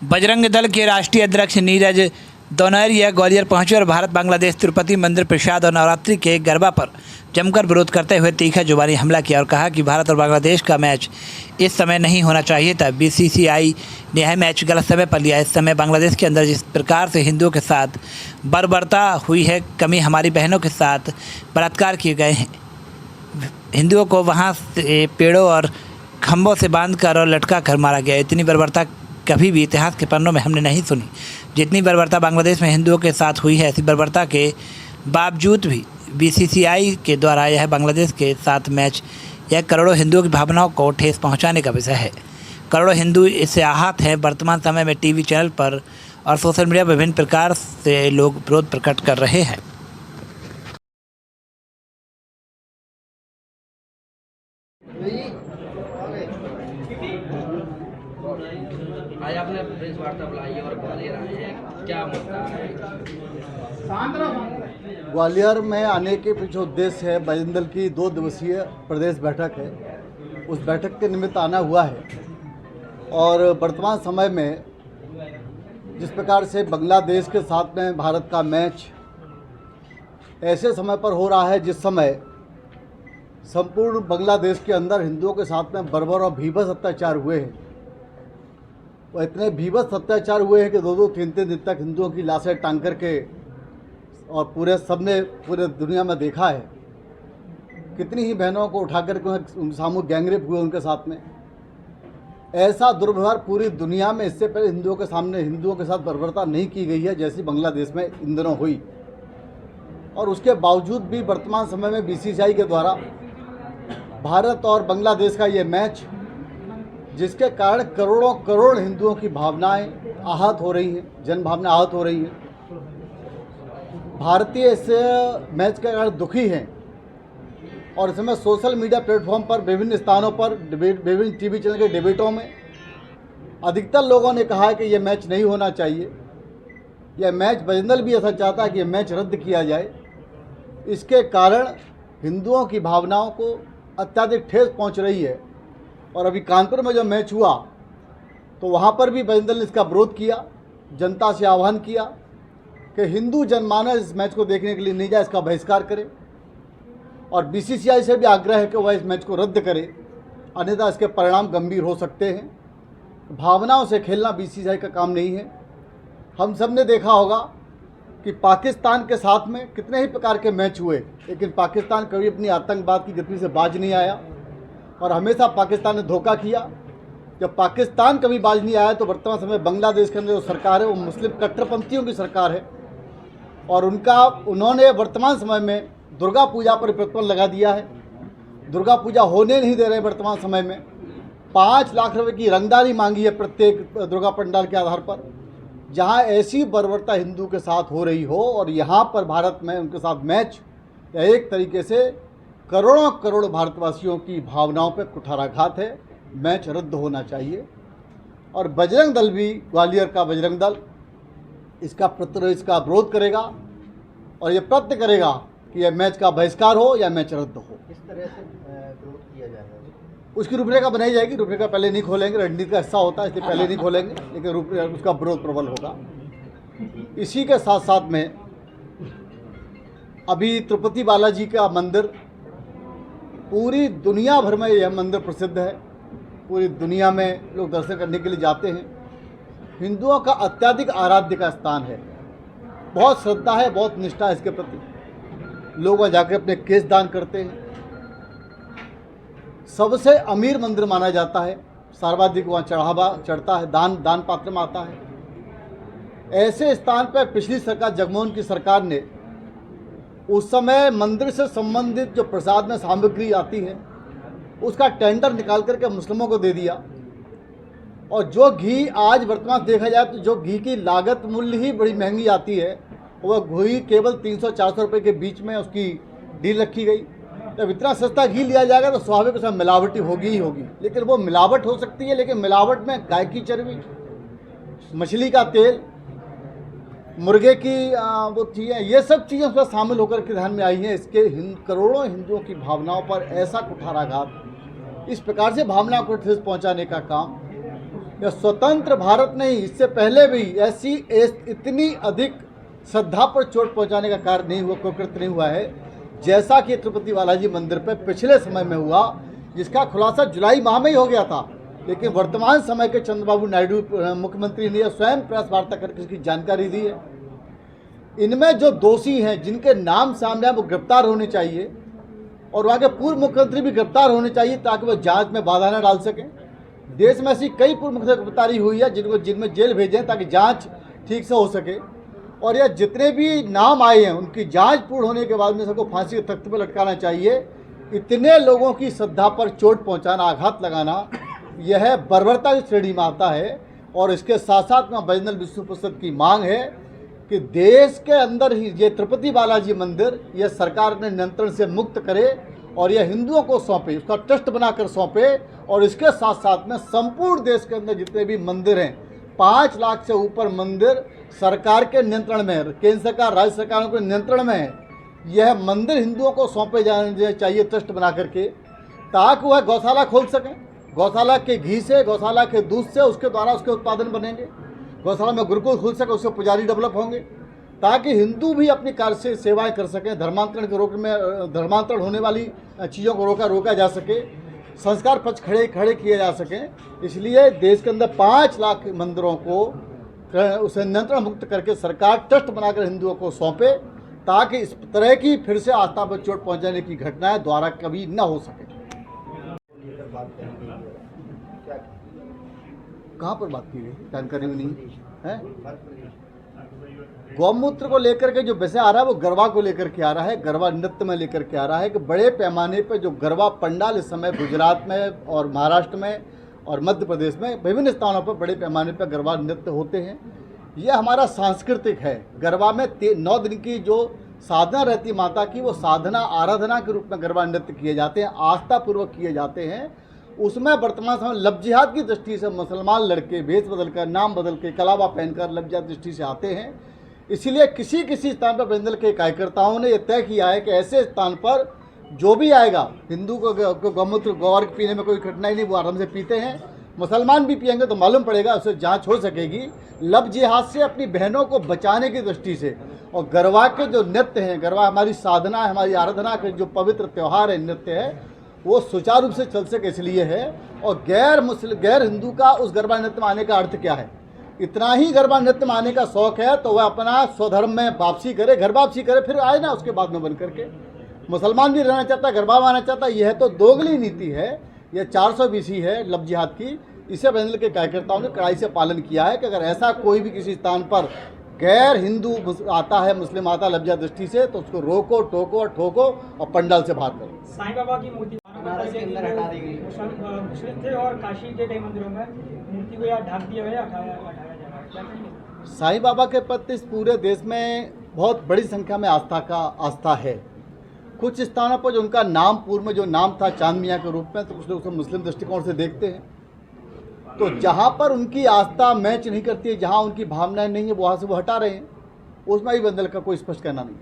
बजरंग दल के राष्ट्रीय अध्यक्ष नीरज दोनोरिया ग्वालियर पहुंचे और भारत बांग्लादेश तिरुपति मंदिर प्रसाद और नवरात्रि के गरबा पर जमकर विरोध करते हुए तीखा जुबानी हमला किया और कहा कि भारत और बांग्लादेश का मैच इस समय नहीं होना चाहिए था। बीसीसीआई ने यह मैच गलत समय पर लिया। इस समय बांग्लादेश के अंदर जिस प्रकार से हिंदुओं के साथ बर्बरता हुई है, कमी हमारी बहनों के साथ बलात्कार किए गए हैं, हिंदुओं को वहाँ से पेड़ों और खम्भों से बांध कर और लटका कर मारा गया। इतनी बर्बरता कभी भी इतिहास के पन्नों में हमने नहीं सुनी। जितनी बर्बरता बांग्लादेश में हिंदुओं के साथ हुई है, ऐसी बर्बरता के बावजूद भी बीसीसीआई के द्वारा यह बांग्लादेश के साथ मैच यह करोड़ों हिंदुओं की भावनाओं को ठेस पहुंचाने का विषय है। करोड़ों हिंदू इससे आहत हैं। वर्तमान समय में टीवी चैनल पर और सोशल मीडिया विभिन्न प्रकार से लोग विरोध प्रकट कर रहे हैं। आज आपने प्रेस वार्ता बुलाई और ग्वालियर आए हैं, क्या मुद्दा है? ग्वालियर में आने के पीछे उद्देश्य है, बजरंग दल की 2 दिवसीय प्रदेश बैठक है। उस बैठक के निमित्त आना हुआ है। और वर्तमान समय में जिस प्रकार से बांग्लादेश के साथ में भारत का मैच ऐसे समय पर हो रहा है जिस समय संपूर्ण बांग्लादेश के अंदर हिंदुओं के साथ में बर्बर और भीभत्स अत्याचार हुए हैं। वो इतने भीभत्स अत्याचार हुए हैं कि 2-2, 3-3 दिन तक हिंदुओं की लाशें टांग करके और पूरे दुनिया में देखा है। कितनी ही बहनों को उठा करके उनके सामूहिक गैंगरेप हुए उनके साथ में। ऐसा दुर्व्यवहार पूरी दुनिया में इससे पहले हिंदुओं के साथ बर्बरता नहीं की गई है जैसी बांग्लादेश में इन दिनों हुई। और उसके बावजूद भी वर्तमान समय में बीसीसीआई के द्वारा भारत और बांग्लादेश का ये मैच, जिसके कारण करोड़ हिंदुओं की भावनाएं आहत हो रही हैं, जनभावना आहत हो रही हैं। भारतीय इस मैच के कारण दुखी हैं। और इस समय सोशल मीडिया प्लेटफॉर्म पर विभिन्न स्थानों पर विभिन्न टीवी चैनल के डिबेटों में अधिकतर लोगों ने कहा है कि यह मैच नहीं होना चाहिए। यह मैच बजरंग दल भी ऐसा चाहता है कि यह मैच रद्द किया जाए। इसके कारण हिंदुओं की भावनाओं को अत्यधिक ठेस पहुंच रही है। और अभी कानपुर में जो मैच हुआ तो वहाँ पर भी बजरंग दल ने इसका विरोध किया, जनता से आह्वान किया कि हिंदू जनमानस इस मैच को देखने के लिए नहीं जाए, इसका बहिष्कार करे। और बीसीसीआई से भी आग्रह है कि वह इस मैच को रद्द करे, अन्यथा इसके परिणाम गंभीर हो सकते हैं। भावनाओं से खेलना बीसीसीआई का काम नहीं है। हम सब ने देखा होगा कि पाकिस्तान के साथ में कितने ही प्रकार के मैच हुए, लेकिन पाकिस्तान कभी अपनी आतंकवाद की गति से बाज नहीं आया और हमेशा पाकिस्तान ने धोखा किया। जब पाकिस्तान कभी बाज नहीं आया तो वर्तमान समय बांग्लादेश के अंदर जो सरकार है वो मुस्लिम कट्टरपंथियों की सरकार है। और उन्होंने वर्तमान समय में दुर्गा पूजा पर प्रतिबंध लगा दिया है। दुर्गा पूजा होने नहीं दे रहे वर्तमान समय में। 5 लाख रुपए की रंगदारी मांगी है प्रत्येक दुर्गा पंडाल के आधार पर। जहां ऐसी बर्बरता हिंदू के साथ हो रही हो और यहां पर भारत में उनके साथ मैच, एक तरीके से करोड़ों भारतवासियों की भावनाओं पर कुठाराघात है। मैच रद्द होना चाहिए। और बजरंग दल भी, ग्वालियर का बजरंग दल इसका विरोध करेगा और ये प्रयत्न करेगा कि यह मैच का बहिष्कार हो या मैच रद्द हो। किस तरह से विरोध किया जाएगा? उसकी रूपरेखा बनाई जाएगी। रूपरेखा पहले नहीं खोलेंगे, रणनीति का हिस्सा होता है इसलिए पहले नहीं खोलेंगे, लेकिन उसका विरोध प्रबल होगा। इसी के साथ साथ में अभी तिरुपति बालाजी का मंदिर, पूरी दुनिया भर में यह मंदिर प्रसिद्ध है। पूरी दुनिया में लोग दर्शन करने के लिए जाते हैं। हिंदुओं का अत्यधिक आराध्य का स्थान है। बहुत श्रद्धा है, बहुत निष्ठा है इसके प्रति। लोग वहाँ जाकर अपने केश दान करते हैं। सबसे अमीर मंदिर माना जाता है। सर्वाधिक वहाँ चढ़ावा चढ़ता है, दान पात्र में आता है। ऐसे स्थान पर पिछली सरकार, जगमोहन की सरकार ने उस समय मंदिर से संबंधित जो प्रसाद में सामग्री आती है उसका टेंडर निकाल करके मुस्लिमों को दे दिया। और जो घी आज वर्तमान देखा जाए तो जो घी की लागत मूल्य ही बड़ी महंगी आती है, वह घी केवल 300-400 रुपये के बीच में उसकी डील रखी गई। जब इतना सस्ता घी लिया जाएगा तो स्वाभाविक उसमें मिलावटी होगी ही होगी। लेकिन वो मिलावट हो सकती है, लेकिन मिलावट में गाय की चर्बी, मछली का तेल, मुर्गे की वो चीज़ें, ये सब चीज़ें उसमें शामिल होकर के ध्यान में आई हैं। इसके करोड़ों हिंदुओं की भावनाओं पर ऐसा कुठाराघात, इस प्रकार से भावना को ठेस पहुंचाने का काम या स्वतंत्र भारत नहीं, इससे पहले भी ऐसी इतनी अधिक श्रद्धा पर चोट पहुंचाने का कार्य नहीं हुआ, कृत्य नहीं हुआ है जैसा कि तिरुपति बालाजी मंदिर पर पिछले समय में हुआ, जिसका खुलासा जुलाई माह में ही हो गया था। लेकिन वर्तमान समय के चंद्रबाबू नायडू मुख्यमंत्री ने स्वयं प्रेस वार्ता करके इसकी जानकारी दी है। इनमें जो दोषी हैं, जिनके नाम सामने आए, वो गिरफ्तार होने चाहिए और वहाँ के पूर्व मुख्यमंत्री भी गिरफ्तार होने चाहिए ताकि वो जांच में बाधा न डाल सकें। देश में ऐसी कई पूर्व मुख्यमंत्री गिरफ्तारी हुई है जिनमें जेल भेजें ताकि जांच ठीक से हो सके। और यह जितने भी नाम आए हैं उनकी जांच पूर्ण होने के बाद में सबको फांसी के तख्ते पर लटकाना चाहिए। इतने लोगों की श्रद्धा पर चोट पहुंचाना, आघात लगाना, यह बर्बरता की श्रेणी में आता है। और इसके साथ साथ में बैजनाथ विष्णु परिषद की मांग है कि देश के अंदर ही ये तिरुपति बालाजी मंदिर यह सरकार अपने नियंत्रण से मुक्त करे और यह हिंदुओं को सौंपे, उसका ट्रस्ट बनाकर सौंपे। और इसके साथ साथ में संपूर्ण देश के अंदर जितने भी मंदिर हैं, 5 लाख से ऊपर मंदिर सरकार के नियंत्रण में है, केंद्र सरकार, राज्य सरकारों के नियंत्रण में है। यह मंदिर हिंदुओं को सौंपे जाने चाहिए ट्रस्ट बना करके, ताकि वह गौशाला खोल सकें। गौशाला के घी से, गौशाला के दूध से, उसके द्वारा उसके उत्पादन बनेंगे। गौशाला में गुरुकुल खुल सके, उससे पुजारी डेवलप होंगे, ताकि हिंदू भी अपनी कार्य से सेवाएं कर सकें। धर्मांतरण के धर्मांतरण होने वाली चीज़ों को रोका जा सके, संस्कार पक्ष खड़े किए जा सकें। इसलिए देश के अंदर 5 लाख मंदिरों को उसे नियंत्रण मुक्त करके सरकार ट्रस्ट बनाकर हिंदुओं को सौंपे, ताकि इस तरह की फिर से आस्था पर चोट पहुंचाने की घटनाएं दोबारा कभी न हो सके। कहाँ पर बात की गई, जानकारी में नहीं है। गौमूत्र को लेकर के जो विषय आ रहा है वो गरबा को लेकर के आ रहा है, गरबा नृत्य में लेकर के आ रहा है कि बड़े पैमाने पर जो गरबा पंडाल इस समय गुजरात में और महाराष्ट्र में और मध्य प्रदेश में विभिन्न स्थानों पर बड़े पैमाने पर गरबा नृत्य होते हैं। ये हमारा सांस्कृतिक है। गरबा में 9 दिन की जो साधना रहती है माता की, वो साधना आराधना के रूप में गरबा नृत्य किए जाते हैं, आस्थापूर्वक किए जाते हैं। उसमें वर्तमान समय लव जिहाद की दृष्टि से मुसलमान लड़के वेश बदलकर, नाम बदल के, कलावा पहनकर लव जिहाद दृष्टि से आते हैं। इसलिए किसी स्थान पर बैजनाथ के कार्यकर्ताओं ने यह तय किया है कि ऐसे स्थान पर जो भी आएगा, हिंदू को गौमूत्र गौर पीने में कोई कठिनाई नहीं, वो आराम से पीते हैं। मुसलमान भी पिएंगे तो मालूम पड़ेगा, उससे जांच हो सकेगी। लव जिहाद से अपनी बहनों को बचाने की दृष्टि से और गरबा के जो नृत्य हैं, गरबा हमारी साधना है, हमारी आराधना के जो पवित्र त्यौहार है, नृत्य है, वो सुचारू रूप से चल सके इसलिए है। और गैर हिंदू का उस गरबा नृत्य में आने का अर्थ क्या है? इतना ही गरबा नृत्य में आने का शौक है तो वह अपना स्वधर्म में वापसी करे, घर वापसी करे, फिर आए ना उसके बाद में बन करके। मुसलमान भी रहना चाहता है, गरबा में आना चाहता है, यह तो दोगली नीति है, यह 420 है लव जिहाद की। इसे बैजनाथ के कार्यकर्ताओं ने कड़ाई से पालन किया है कि अगर ऐसा कोई भी किसी स्थान पर गैर हिंदू आता है, मुस्लिम आता लव जिहाद दृष्टि से, तो उसको रोको, टोको और ठोको और पंडाल से बाहर करो। साईं बाबा की मूर्ति बनारस के अंदर हटा दी गई। मुस्लिम थे और काशी के कई मंदिरों में मूर्ति को यहाँ ढाक दिया गया, हटाया जा रहा है, क्या कहेंगे? साईं बाबा के प्रति इस पूरे देश में बहुत बड़ी संख्या में आस्था है। कुछ स्थानों पर जो उनका नाम पूर्व में जो नाम था चांद मियाँ के रूप में, तो कुछ लोग उसे मुस्लिम दृष्टिकोण से देखते हैं। तो जहाँ पर उनकी आस्था मैच नहीं करती है, जहाँ उनकी भावनाएं नहीं है, वहाँ से वो हटा रहे हैं। उसमें भी बैजनाथ का कोई स्पष्ट कहना नहीं।